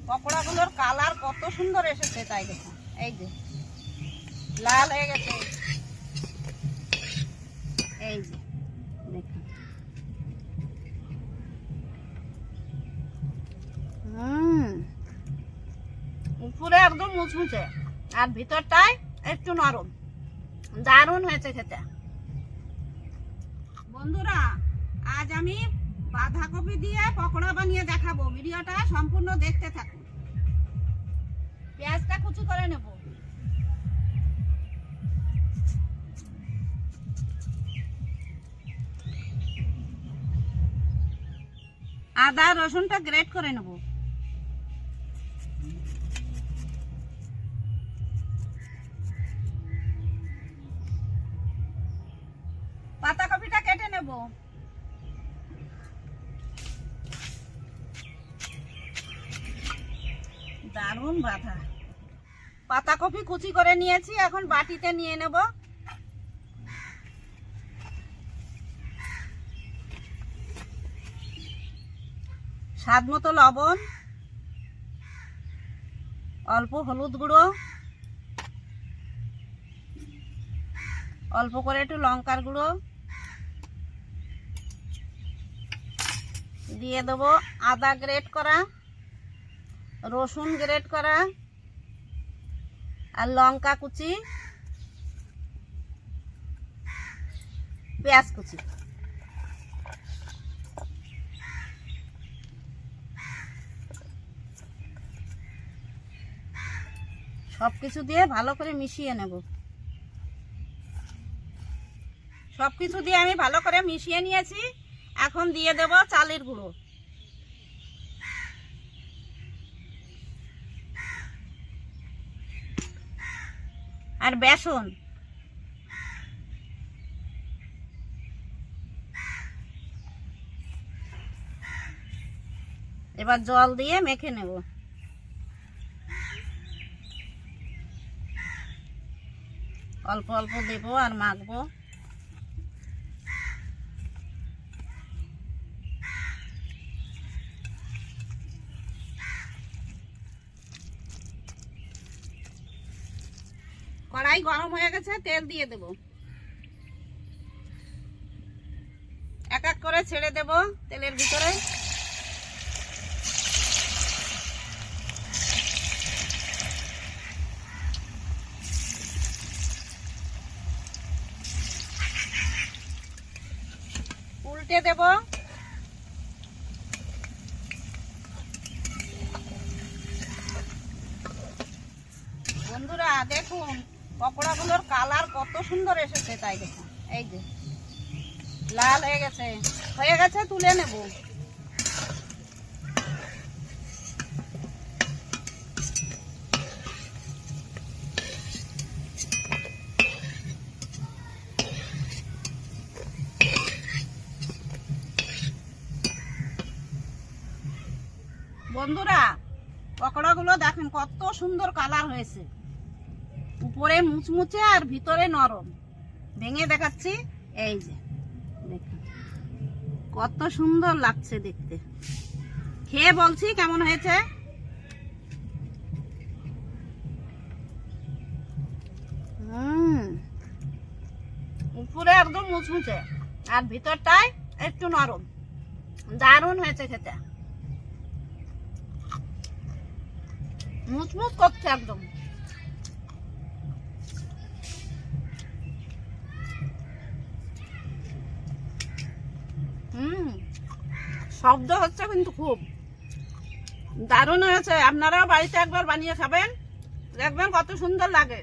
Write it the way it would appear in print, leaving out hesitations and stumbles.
পকোড়াগুলোর colour কত সুন্দর এসেছে, তাই দেখুন এই যে লাল হয়ে গেছে, এই যে দেখুন। উপরে একদম মুচমুচে আর ভিতরটায় একটু নরম, দারুণ হয়েছে খেতে। বন্ধুরা, আজ আমি বাঁধাকপি দিয়ে পকোড়া বানিয়ে দেখাবো, ভিডিওটা সম্পূর্ণ দেখতে থাকুন। পেঁয়াজটা কুচি করে নেব। আদা রসুনটা গ্রেট করে নেব। পাতাকপিটা কেটে নেব। দারুণ বাঁধা পাতাকপি কুচি করে নিয়েছি, এখন বাটিতে নিয়ে নেব। স্বাদ মতো লবণ, অল্প হলুদ গুঁড়ো, অল্প করে একটু লঙ্কার গুঁড়ো দিয়ে দেবো, আদা গ্রেট করা, রসুন গ্রেট করা আর লঙ্কা কুচি, পেঁয়াজ কুচি। সবকিছু দিয়ে ভালো করে মিশিয়ে নেব। সবকিছু দিয়ে আমি ভালো করে মিশিয়ে নিয়েছি, এখন দিয়ে দেব চালের গুঁড়ো, আর বেসন। এবার জল দিয়ে মেখে নেব। অল্প অল্প দেব আর মাখবো। কড়াই গরম হয়ে গেছে, তেল দিয়ে দেব। এক এক করে ছেড়ে দেব তেলের ভিতরে। উল্টে দেব। বন্ধুরা দেখুন, পকোড়াগুলোর কালার কত সুন্দর এসেছে, তাই দেখুন এই যে লাল হয়ে গেছে, তুলে নেব। বন্ধুরা, পকোড়াগুলো দেখেন কত সুন্দর কালার হয়েছে, উপরে মুচমুচে আর ভিতরে নরম। ভেঙে দেখাচ্ছি, এই যে দেখুন কত সুন্দর লাগছে দেখতে। খেয়ে বলছি কেমন হয়েছে। উপরে একদম মুচমুচে আর ভিতরটায় একটু নরম, দারুণ হয়েছে খেতে। মুচমুচ করছে একদম। শব্দ হচ্ছে কিন্তু খুব দারুণ হয়েছে। আপনারাও বাড়িতে একবার বানিয়ে খাবেন, দেখবেন কত সুন্দর লাগে।